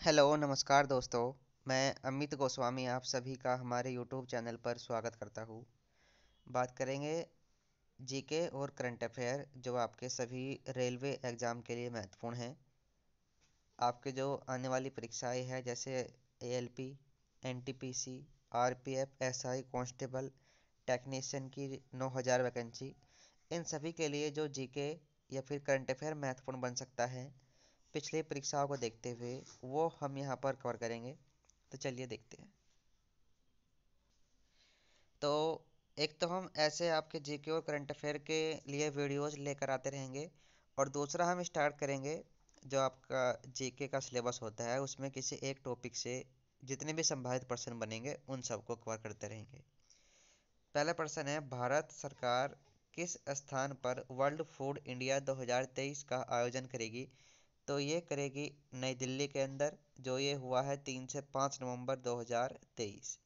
Hello नमस्कार दोस्तों। मैं अमित गोस्वामी आप सभी का हमारे यूट्यूब चैनल पर स्वागत करता हूँ। बात करेंगे जीके और करंट अफेयर जो आपके सभी रेलवे एग्ज़ाम के लिए महत्वपूर्ण हैं। आपके जो आने वाली परीक्षाएं हैं जैसे ALP, NTPC, RPF, SI, constable, technician की 9000 वैकेंसी, इन सभी के लिए जो जीके या फिर करंट अफेयर महत्वपूर्ण बन सकता है पिछली परीक्षाओं को देखते हुए, वो हम यहाँ पर कवर करेंगे। तो चलिए देखते हैं। तो एक तो हम ऐसे आपके जीके और करंट अफेयर के लिए वीडियोस लेकर आते रहेंगे, और दूसरा हम स्टार्ट करेंगे जो आपका जीके का सिलेबस होता है उसमें किसी एक टॉपिक से जितने भी संभावित प्रश्न बनेंगे उन सबको कवर करते रहेंगे। पहला प्रश्न है, भारत सरकार किस स्थान पर वर्ल्ड फूड इंडिया 2023 का आयोजन करेगी? तो ये करेगी नई दिल्ली के अंदर, जो ये हुआ है 3 से 5 नवंबर 2023।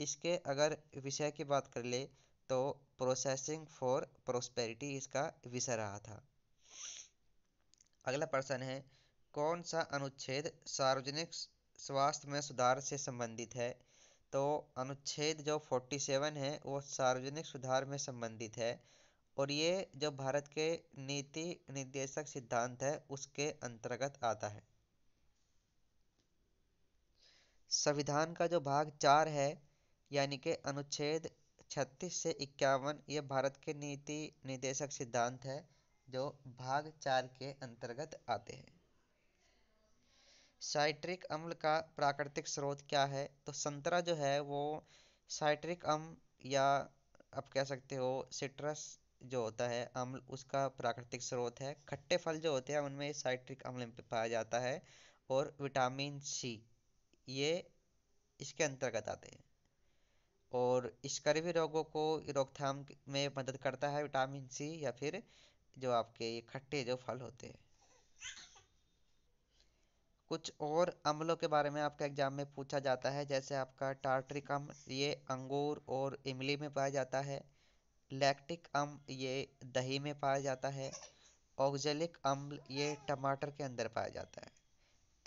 इसके अगर विषय की बात कर ले तो प्रोसेसिंग फॉर प्रोस्पेरिटी इसका विषय रहा था। अगला प्रश्न है, कौन सा अनुच्छेद सार्वजनिक स्वास्थ्य में सुधार से संबंधित है? तो अनुच्छेद जो 47 है वो सार्वजनिक सुधार में संबंधित है, और ये जो भारत के नीति निर्देशक सिद्धांत है उसके अंतर्गत आता है। संविधान का जो भाग 4 है यानी कि अनुच्छेद 36 से 51, ये भारत के नीति निर्देशक सिद्धांत है जो भाग 4 के अंतर्गत आते हैं। साइट्रिक अम्ल का प्राकृतिक स्रोत क्या है? तो संतरा जो है वो साइट्रिक अम्ल, या आप कह सकते हो सिट्रस जो होता है अम्ल, उसका प्राकृतिक स्रोत है। खट्टे फल जो होते हैं उनमें साइट्रिक अम्ल पाया जाता है, और विटामिन सी ये इसके अंतर्गत आते हैं। और स्कर्वी रोगों को रोकथाम में मदद करता है विटामिन सी, या फिर जो आपके ये खट्टे जो फल होते हैं। कुछ और अम्लों के बारे में आपका एग्जाम में पूछा जाता है, जैसे आपका टार्ट्रिक अम्ल, ये अंगूर और इमली में पाया जाता है। लैक्टिक अम्ल ये दही में पाया जाता है। ऑक्जेलिक अम्ल ये टमाटर के अंदर पाया जाता है।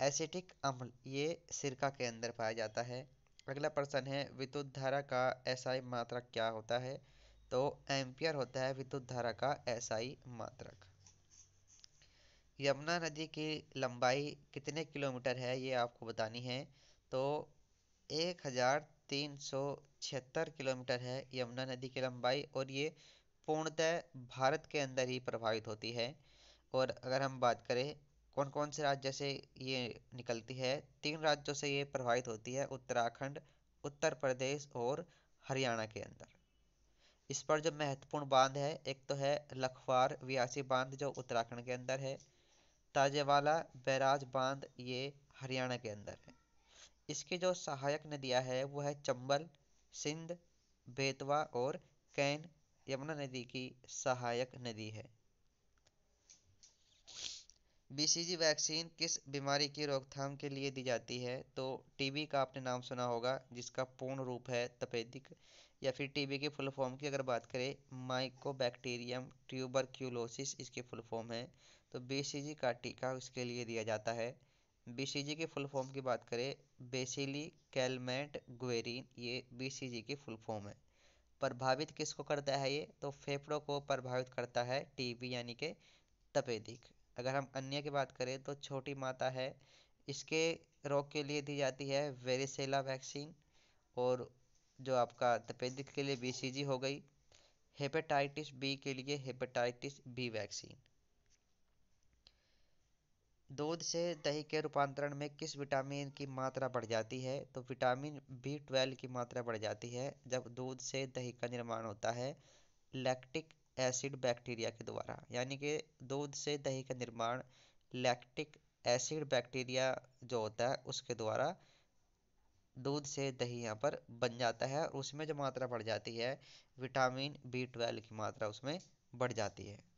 एसिटिक अम्ल ये सिरका के अंदर पाया जाता है। अगला प्रश्न है, विद्युत धारा का एसआई मात्रक क्या होता है? तो एम्पियर होता है विद्युत धारा का एसआई मात्रक। यमुना नदी की लंबाई कितने किलोमीटर है ये आपको बतानी है। तो 1376 किलोमीटर है यमुना नदी की लंबाई, और ये पूर्णतः भारत के अंदर ही प्रभावित होती है। और अगर हम बात करें कौन कौन से राज्य से ये निकलती है, 3 राज्यों से ये प्रभावित होती है, उत्तराखंड, उत्तर प्रदेश और हरियाणा के अंदर। इस पर जो महत्वपूर्ण बांध है, एक तो है लखवार व्यासी बांध जो उत्तराखंड के अंदर है। ताजेवाला बैराज बांध ये हरियाणा के अंदर है। इसकी जो सहायक नदियां है वो है चंबल, सिंध, बेतवा और कैन, यमुना नदी की सहायक नदी है। बीसीजी वैक्सीन किस बीमारी की रोकथाम के लिए दी जाती है? तो टीबी का आपने नाम सुना होगा, जिसका पूर्ण रूप है तपेदिक, या फिर टीबी की फुल फॉर्म की अगर बात करें माइकोबैक्टीरियम ट्यूबरक्यूलोसिस इसकी फुल फॉर्म है। तो बीसीजी का टीका इसके लिए दिया जाता है। बीसीजी की फुल फॉर्म की बात करें, बेसिली कैलमेंट गुएरिन, ये बीसीजी की फुल फॉर्म है। प्रभावित किसको करता है ये? तो फेफड़ों को प्रभावित करता है टीबी यानी कि तपेदिक। अगर हम अन्य की बात करें तो छोटी माता है, इसके रोग के लिए दी जाती है वेरिसेला वैक्सीन। और जो आपका तपेदिक के लिए बीसीजी हो गई। हेपेटाइटिस बी के लिए हेपेटाइटिस बी वैक्सीन। दूध से दही के रूपांतरण में किस विटामिन की मात्रा बढ़ जाती है? तो विटामिन बी 12 की मात्रा बढ़ जाती है जब दूध से दही का निर्माण होता है लैक्टिक एसिड बैक्टीरिया के द्वारा। यानी कि दूध से दही का निर्माण लैक्टिक एसिड बैक्टीरिया जो होता है उसके द्वारा दूध से दही यहाँ पर बन जाता है, और उसमें जो मात्रा बढ़ जाती है विटामिन बी 12 की मात्रा उसमें बढ़ जाती है।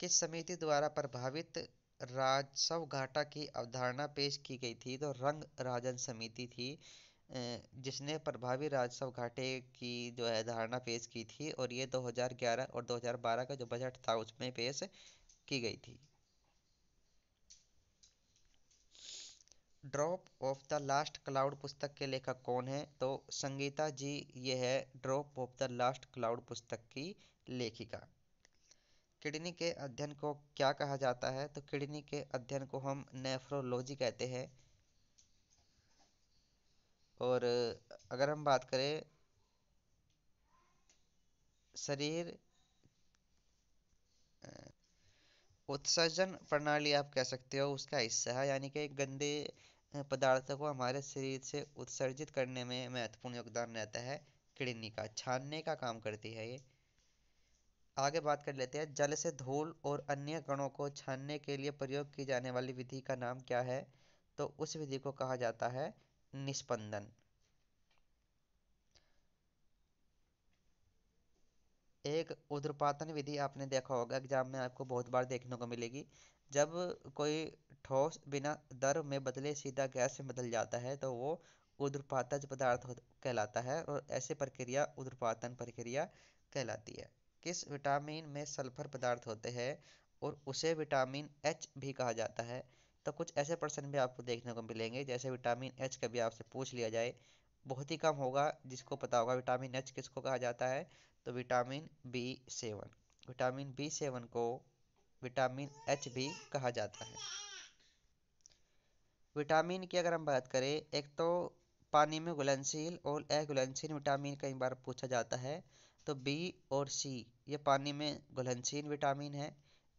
किस समिति द्वारा प्रभावित राजस्व घाटा की अवधारणा पेश की गई थी? तो रंग राजन समिति थी जिसने प्रभावी राजस्व घाटे की जो है धारणा पेश की थी, और ये 2011 और 2012 का जो बजट था उसमें पेश की गई थी। Drop of the last cloud पुस्तक के लेखक कौन है? तो संगीता जी ये है drop of the last cloud पुस्तक की लेखिका। किडनी के अध्ययन को क्या कहा जाता है? तो किडनी के अध्ययन को हम नेफ्रोलॉजी कहते हैं। और अगर हम बात करें शरीर उत्सर्जन प्रणाली आप कह सकते हो उसका हिस्सा है, यानी कि गंदे पदार्थों को हमारे शरीर से उत्सर्जित करने में महत्वपूर्ण योगदान रहता है किडनी का, छानने का काम करती है ये। आगे बात कर लेते हैं, जल से धूल और अन्य कणों को छानने के लिए प्रयोग की जाने वाली विधि का नाम क्या है? तो उस विधि को कहा जाता है निस्पंदन। एक उर्ध्वपातन विधि आपने देखा होगा एग्जाम में, आपको बहुत बार देखने को मिलेगी। जब कोई ठोस बिना द्रव में बदले सीधा गैस में बदल जाता है तो वो उर्ध्वपातज पदार्थ कहलाता है, और ऐसी प्रक्रिया उर्ध्वपातन प्रक्रिया कहलाती है। किस विटामिन में सल्फर पदार्थ होते हैं और उसे विटामिन एच भी कहा जाता है? तो कुछ ऐसे प्रश्न भी आपको देखने को मिलेंगे, जैसे विटामिन एच कभी आपसे पूछ लिया जाए, बहुत ही कम होगा जिसको पता होगा विटामिन एच किसको कहा जाता है। तो विटामिन बी 7, विटामिन बी 7 को विटामिन एच भी कहा जाता है। विटामिन की अगर हम बात करें, एक तो पानी में घुलनशील और अघुलनशील विटामिन कई बार पूछा जाता है। तो बी और सी ये पानी में घुलनशील विटामिन है।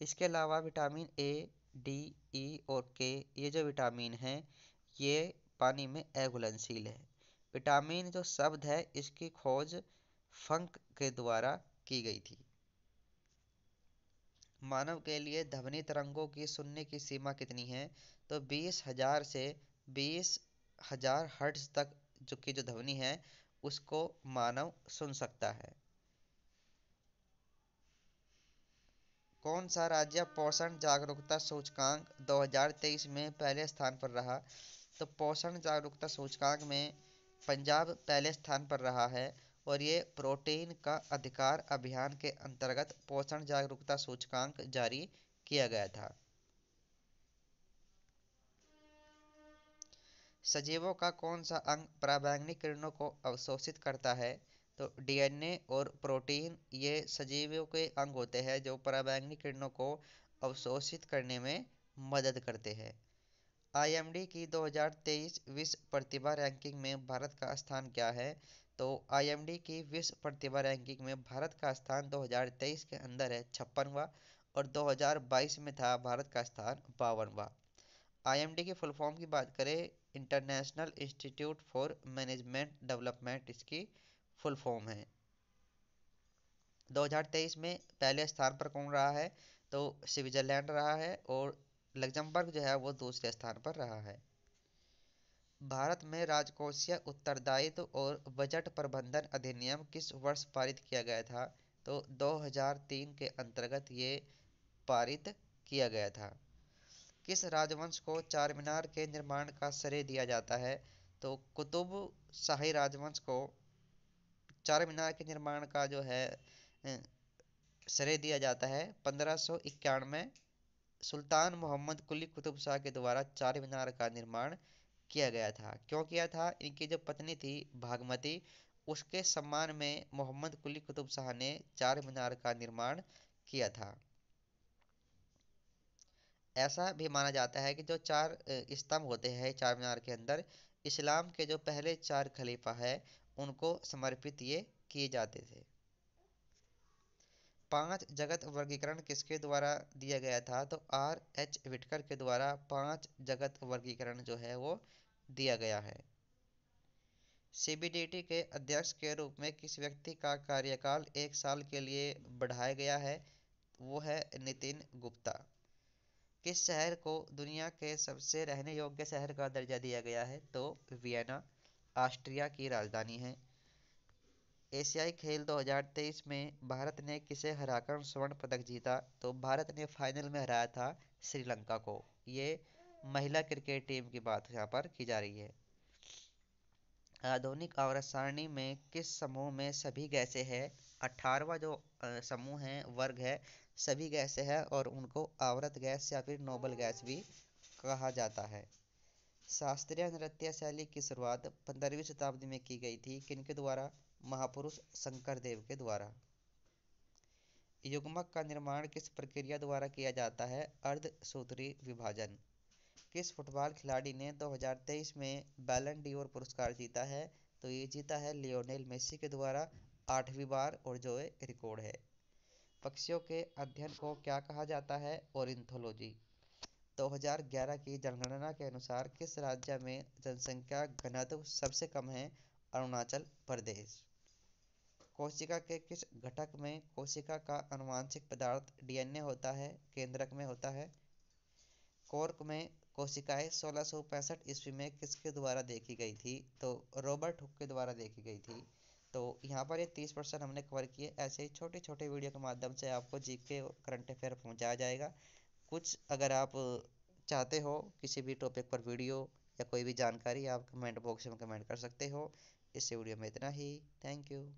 इसके अलावा विटामिन ए, डी, ई और के ये जो विटामिन हैं ये पानी में अघुलनशील है। विटामिन जो शब्द है इसकी खोज फंक के द्वारा की गई थी। मानव के लिए ध्वनि तरंगों की सुनने की सीमा कितनी है? तो 20,000 से 20,000 हर्ट्ज तक जो ध्वनि है उसको मानव सुन सकता है। कौन सा राज्य पोषण जागरूकता सूचकांक 2023 में पहले स्थान पर रहा? तो पोषण जागरूकता सूचकांक में पंजाब पहले स्थान पर रहा है, और ये प्रोटीन का अधिकार अभियान के अंतर्गत पोषण जागरूकता सूचकांक जारी किया गया था। सजीवों का कौन सा अंग पराबैंगनी किरणों को अवशोषित करता है? तो डीएनए और प्रोटीन ये सजीवों के अंग होते हैं जो पराबैंगनी किरणों को अवशोषित करने में मदद करते हैं। आईएमडी की 2023 विश्व प्रतिभा रैंकिंग में भारत का स्थान क्या है? तो आईएमडी की विश्व प्रतिभा रैंकिंग में भारत का स्थान 2023 के अंदर है 56वां, और 2022 में था भारत का स्थान 52वां। आईएमडी की फुल फॉर्म की बात करें, international institute for management development इसकी फुल फॉर्म है। 2023 में पहले स्थान पर कौन रहा है? तो स्विट्जरलैंड रहा है, और लग्जमबर्ग जो है वो दूसरे स्थान पर रहा है। भारत में राजकोषीय उत्तरदायित्व और बजट प्रबंधन अधिनियम किस वर्ष पारित किया गया था? तो 2003 के अंतर्गत ये पारित किया गया था। किस राजवंश को चार मीनार के निर्माण का श्रेय दिया जाता है? तो कुतुब शाही राजवंश को चार मीनार के निर्माण का जो है श्रेय दिया जाता है। 1591 में सुल्तान मोहम्मद कुली कुतुब शाह के द्वारा चार मीनार का निर्माण किया गया था। क्यों किया था? इनकी जो पत्नी थी भागमती, उसके सम्मान में मोहम्मद कुली कुतुब शाह ने चार मीनार का निर्माण किया था। ऐसा भी माना जाता है कि जो चार स्तंभ होते हैं चार मीनार के अंदर, इस्लाम के जो पहले चार खलीफा है उनको समर्पित ये किए जाते थे। पांच जगत वर्गीकरण किसके द्वारा दिया गया था? तो R.H. विटकर के द्वारा पांच जगत वर्गीकरण जो है वो दिया गया है। सीबीडीटी के अध्यक्ष के रूप में किस व्यक्ति का कार्यकाल 1 साल के लिए बढ़ाया गया है? वो है नितिन गुप्ता। किस शहर को दुनिया के सबसे रहने योग्य शहर का दर्जा दिया गया है? तो वियना ऑस्ट्रिया की राजधानी है। एशियाई खेल 2023 में भारत ने किसे हराकर स्वर्ण पदक जीता? तो भारत ने फाइनल में हराया था श्रीलंका को। ये महिला क्रिकेट टीम की बात यहाँ पर की जा रही है। आधुनिक आवर्त सारणी में किस समूह में सभी गैसें हैं? 18वां जो समूह है वर्ग है, सभी गैसें हैं, और उनको आवर्त गैस या फिर नोबल गैस भी कहा जाता है। शास्त्रीय नृत्य शैली की शुरुआत 15वीं शताब्दी में की गई थी, किनके द्वारा? महापुरुष शंकर देव के द्वारा। युग्मक का निर्माण किस प्रक्रिया द्वारा किया जाता है? अर्धसूत्री विभाजन। किस फुटबॉल खिलाड़ी ने 2023 में बैलन डी'ओर पुरस्कार जीता है? तो ये जीता है लियोनेल मेसी के द्वारा 8वीं बार, और जो ये रिकॉर्ड है। पक्षियों के अध्ययन को क्या कहा जाता है? ऑर्निथोलॉजी। 2011 की जनगणना के अनुसार किस राज्य में जनसंख्या घनत्व सबसे कम है? अरुणाचल प्रदेश। कोशिका के किस घटक में कोशिका का आनुवंशिक पदार्थ डीएनए होता है? केंद्रक में होता है। कॉर्क में कोशिकाएं 1665 ईस्वी में किसके द्वारा देखी गई थी? तो रॉबर्ट हुक के द्वारा देखी गई थी। तो यहाँ पर ये 30% हमने कवर किए। ऐसे ही छोटे छोटे वीडियो के माध्यम से आपको जीके और करंट अफेयर पहुँचाया जाएगा। कुछ अगर आप चाहते हो किसी भी टॉपिक पर वीडियो या कोई भी जानकारी, आप कमेंट बॉक्स में कमेंट कर सकते हो। इस वीडियो में इतना ही। Thank you.